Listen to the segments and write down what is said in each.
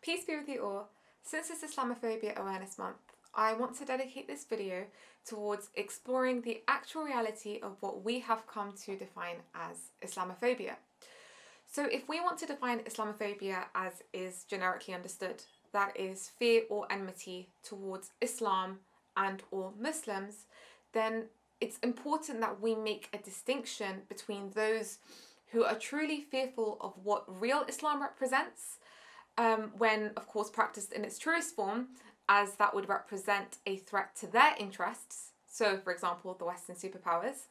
Peace be with you all. Since it's Islamophobia Awareness Month, I want to dedicate this video towards exploring the actual reality of what we have come to define as Islamophobia. So if we want to define Islamophobia as is generically understood, that is fear or enmity towards Islam and or Muslims, then it's important that we make a distinction between those who are truly fearful of what real Islam represents, when of course practiced in its truest form, as that would represent a threat to their interests, so for example the Western superpowers,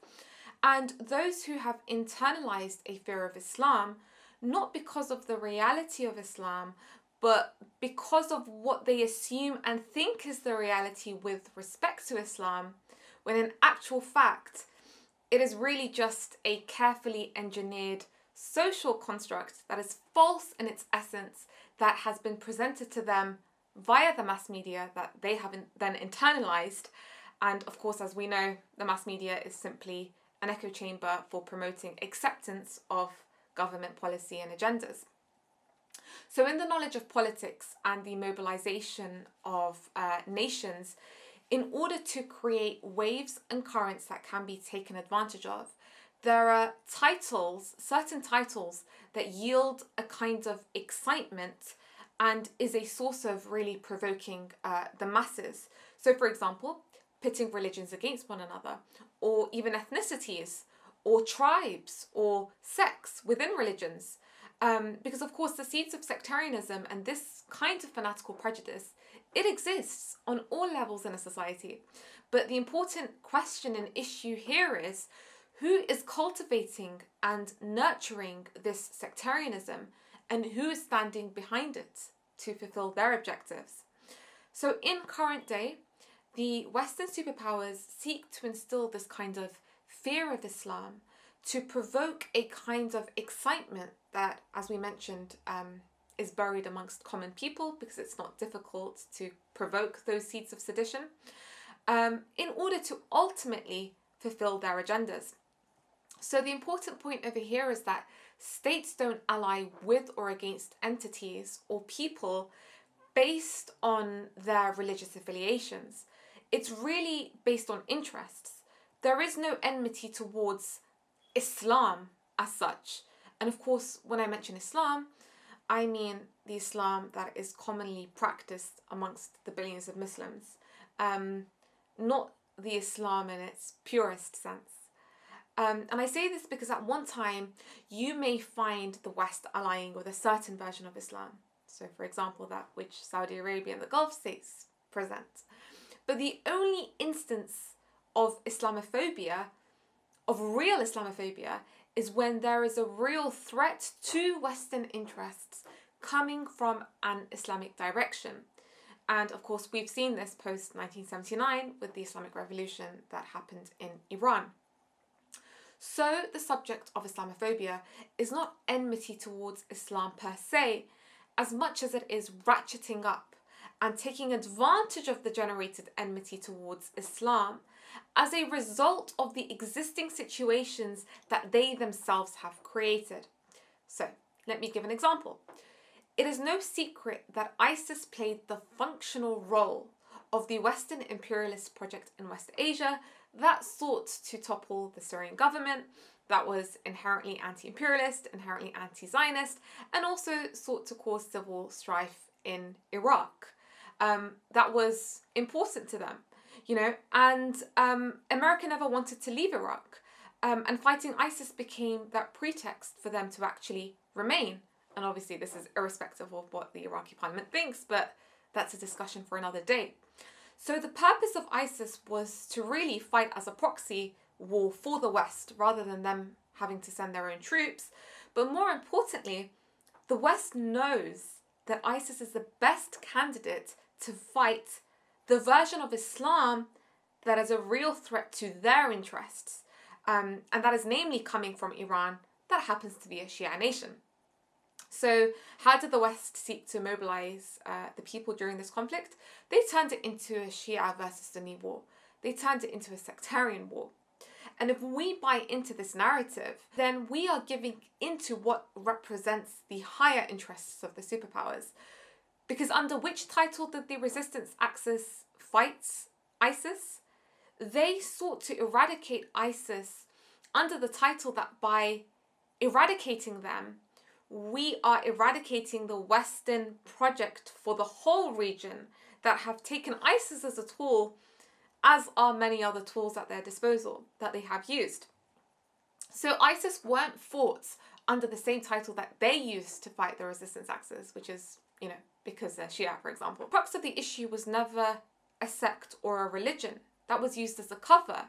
and those who have internalized a fear of Islam, not because of the reality of Islam, but because of what they assume and think is the reality with respect to Islam, when in actual fact it is really just a carefully engineered social construct that is false in its essence, that has been presented to them via the mass media that they haven't then internalized. And of course, as we know, the mass media is simply an echo chamber for promoting acceptance of government policy and agendas. So in the knowledge of politics and the mobilization of nations, in order to create waves and currents that can be taken advantage of, there are titles, certain titles, that yield a kind of excitement and is a source of really provoking the masses. So for example, pitting religions against one another, or even ethnicities, or tribes, or sects within religions. Because of course the seeds of sectarianism and this kind of fanatical prejudice, it exists on all levels in a society. But the important question and issue here is, who is cultivating and nurturing this sectarianism, and who is standing behind it to fulfill their objectives? So in current day, the Western superpowers seek to instill this kind of fear of Islam to provoke a kind of excitement that, as we mentioned, is buried amongst common people because it's not difficult to provoke those seeds of sedition, in order to ultimately fulfill their agendas. So the important point over here is that states don't ally with or against entities or people based on their religious affiliations. It's really based on interests. There is no enmity towards Islam as such. And of course, when I mention Islam, I mean the Islam that is commonly practiced amongst the billions of Muslims, not the Islam in its purest sense. And I say this because at one time you may find the West allying with a certain version of Islam. So for example, that which Saudi Arabia and the Gulf states present. But the only instance of Islamophobia, of real Islamophobia, is when there is a real threat to Western interests coming from an Islamic direction. And of course, we've seen this post 1979 with the Islamic Revolution that happened in Iran. So the subject of Islamophobia is not enmity towards Islam per se, as much as it is ratcheting up and taking advantage of the generated enmity towards Islam as a result of the existing situations that they themselves have created. So let me give an example. It is no secret that ISIS played the functional role of the Western imperialist project in West Asia that sought to topple the Syrian government, that was inherently anti-imperialist, inherently anti-Zionist, and also sought to cause civil strife in Iraq. That was important to them, and America never wanted to leave Iraq, and fighting ISIS became that pretext for them to actually remain. And obviously this is irrespective of what the Iraqi parliament thinks, but that's a discussion for another day. So the purpose of ISIS was to really fight as a proxy war for the West, rather than them having to send their own troops. But more importantly, the West knows that ISIS is the best candidate to fight the version of Islam that is a real threat to their interests, and that is namely coming from Iran, that happens to be a Shia nation. So how did the West seek to mobilize the people during this conflict? They turned it into a Shia versus Sunni war. They turned it into a sectarian war. And if we buy into this narrative, then we are giving into what represents the higher interests of the superpowers. Because under which title did the resistance axis fight ISIS? They sought to eradicate ISIS under the title that by eradicating them, we are eradicating the Western project for the whole region that have taken ISIS as a tool, as are many other tools at their disposal that they have used. So ISIS weren't fought under the same title that they used to fight the resistance axis, which is, because they're Shia, for example. The crux of the issue was never a sect or a religion. That was used as a cover.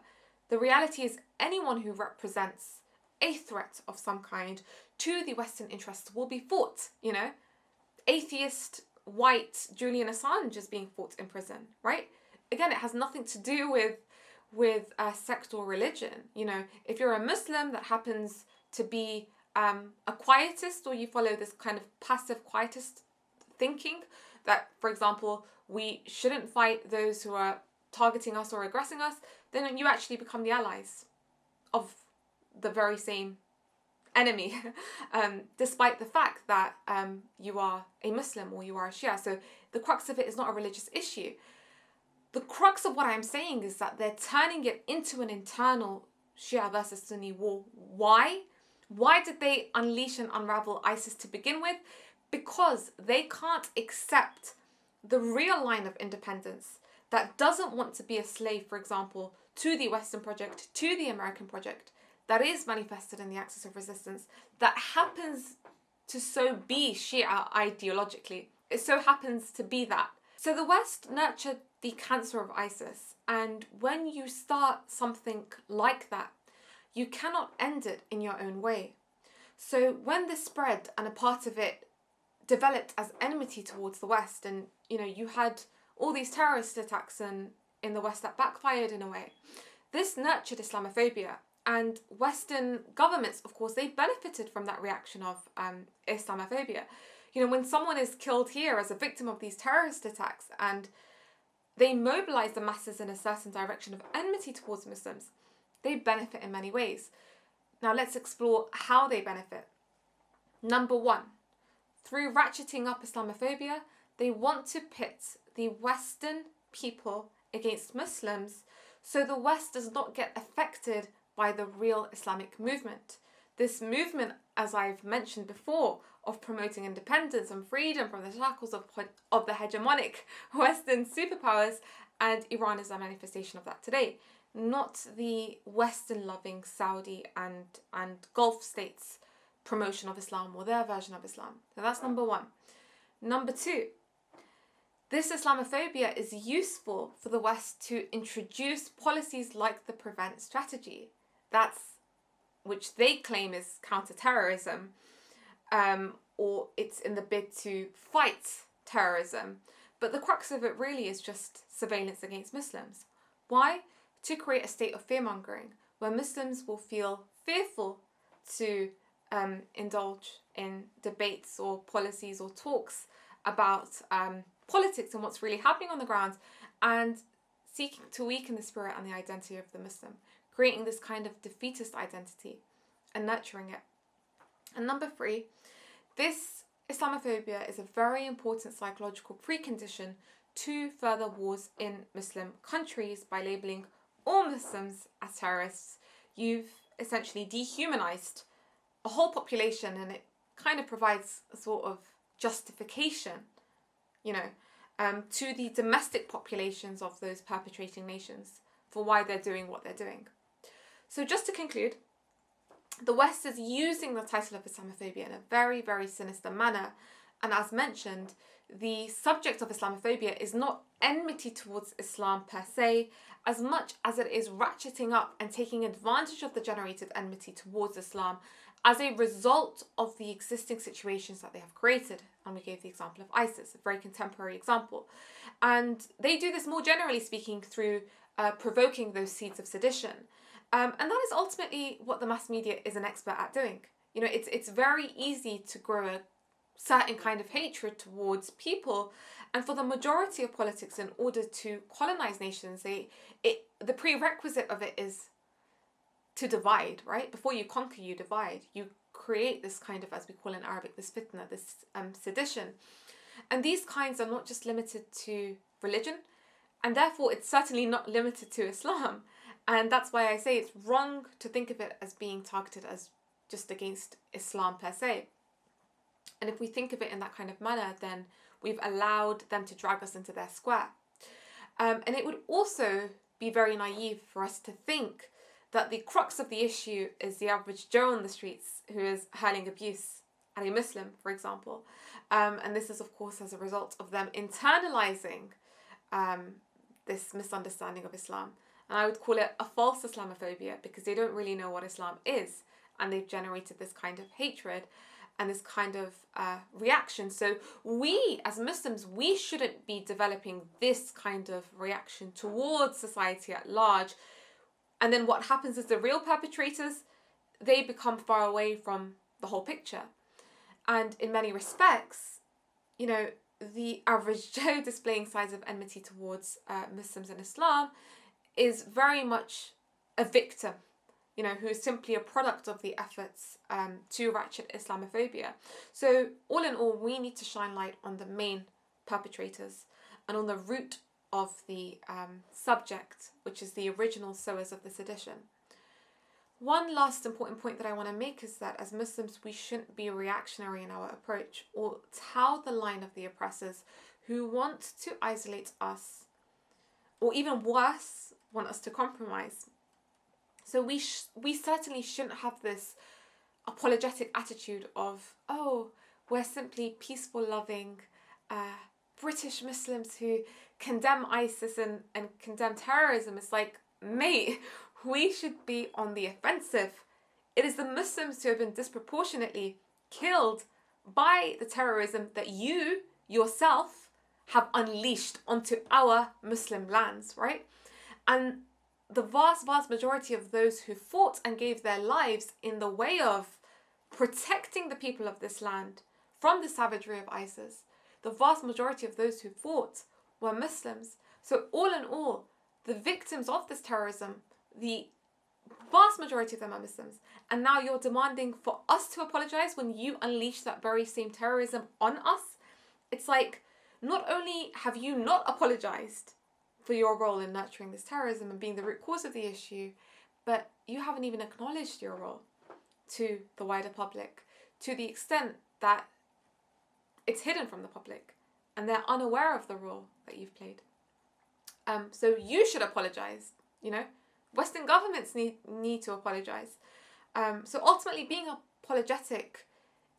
The reality is anyone who represents a threat of some kind to the Western interests will be fought, Atheist, white Julian Assange is being fought in prison, right? Again, it has nothing to do with a sect or religion. If you're a Muslim that happens to be a quietist, or you follow this kind of passive quietist thinking that, for example, we shouldn't fight those who are targeting us or aggressing us, then you actually become the allies of the very same enemy, despite the fact that you are a Muslim or you are a Shia. So the crux of it is not a religious issue. The crux of what I'm saying is that they're turning it into an internal Shia versus Sunni war. Why? Why did they unleash and unravel ISIS to begin with? Because they can't accept the real line of independence that doesn't want to be a slave, for example, to the Western project, to the American project, that is manifested in the axis of resistance, that happens to so be Shia ideologically. It so happens to be that. So the West nurtured the cancer of ISIS, and when you start something like that, you cannot end it in your own way. So when this spread and a part of it developed as enmity towards the West, and you had all these terrorist attacks in the West that backfired in a way, this nurtured Islamophobia. And Western governments, of course, they benefited from that reaction of Islamophobia. When someone is killed here as a victim of these terrorist attacks and they mobilize the masses in a certain direction of enmity towards Muslims, they benefit in many ways. Now let's explore how they benefit. Number one, through ratcheting up Islamophobia, they want to pit the Western people against Muslims so the West does not get affected by the real Islamic movement. This movement, as I've mentioned before, of promoting independence and freedom from the shackles of the hegemonic Western superpowers, and Iran is a manifestation of that today, not the Western-loving Saudi and Gulf states' promotion of Islam or their version of Islam. So that's number one. Number two, this Islamophobia is useful for the West to introduce policies like the prevent strategy. Which they claim is counter-terrorism, or it's in the bid to fight terrorism. But the crux of it really is just surveillance against Muslims. Why? To create a state of fear-mongering where Muslims will feel fearful to indulge in debates or policies or talks about politics and what's really happening on the ground, and seeking to weaken the spirit and the identity of the Muslim, creating this kind of defeatist identity and nurturing it. And number three, this Islamophobia is a very important psychological precondition to further wars in Muslim countries. By labeling all Muslims as terrorists, you've essentially dehumanized a whole population, and it kind of provides a sort of justification, to the domestic populations of those perpetrating nations for why they're doing what they're doing. So just to conclude, the West is using the title of Islamophobia in a very, very sinister manner. And as mentioned, the subject of Islamophobia is not enmity towards Islam per se, as much as it is ratcheting up and taking advantage of the generated enmity towards Islam as a result of the existing situations that they have created. And we gave the example of ISIS, a very contemporary example. And they do this more generally speaking through provoking those seeds of sedition. And that is ultimately what the mass media is an expert at doing. It's very easy to grow a certain kind of hatred towards people, and for the majority of politics, in order to colonize nations, the prerequisite of it is to divide, right? Before you conquer, you divide. You create this kind of, as we call in Arabic, this fitna, this sedition. And these kinds are not just limited to religion, and therefore it's certainly not limited to Islam. And that's why I say it's wrong to think of it as being targeted as just against Islam per se. And if we think of it in that kind of manner, then we've allowed them to drag us into their square. And it would also be very naive for us to think that the crux of the issue is the average Joe on the streets who is hurling abuse at a Muslim, for example. And this is, of course, as a result of them internalizing this misunderstanding of Islam. And I would call it a false Islamophobia, because they don't really know what Islam is. And they've generated this kind of hatred and this kind of reaction. So we, as Muslims, we shouldn't be developing this kind of reaction towards society at large. And then what happens is the real perpetrators, they become far away from the whole picture. And in many respects, you know, the average Joe displaying signs of enmity towards Muslims and Islam is very much a victim, you know, who is simply a product of the efforts to ratchet Islamophobia. So all in all, we need to shine light on the main perpetrators and on the root of the subject, which is the original sowers of the sedition. One last important point that I want to make is that as Muslims, we shouldn't be reactionary in our approach or toe the line of the oppressors who want to isolate us, or even worse, want us to compromise. So we certainly shouldn't have this apologetic attitude of, oh, we're simply peaceful, loving British Muslims who condemn ISIS and condemn terrorism. It's like, mate, we should be on the offensive. It is the Muslims who have been disproportionately killed by the terrorism that you yourself have unleashed onto our Muslim lands, right? And the vast majority of those who fought and gave their lives in the way of protecting the people of this land from the savagery of ISIS, the vast majority of those who fought were Muslims. So all in all, the victims of this terrorism, the vast majority of them are Muslims. And now you're demanding for us to apologize when you unleash that very same terrorism on us. It's like, not only have you not apologized for your role in nurturing this terrorism and being the root cause of the issue, but you haven't even acknowledged your role to the wider public, to the extent that it's hidden from the public and they're unaware of the role that you've played. So you should apologize, you know. Western governments need to apologize. So ultimately, being apologetic,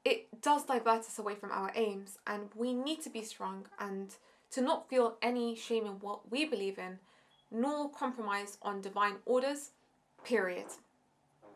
it does divert us away from our aims, and we need to be strong and to not feel any shame in what we believe in, nor compromise on divine orders, period.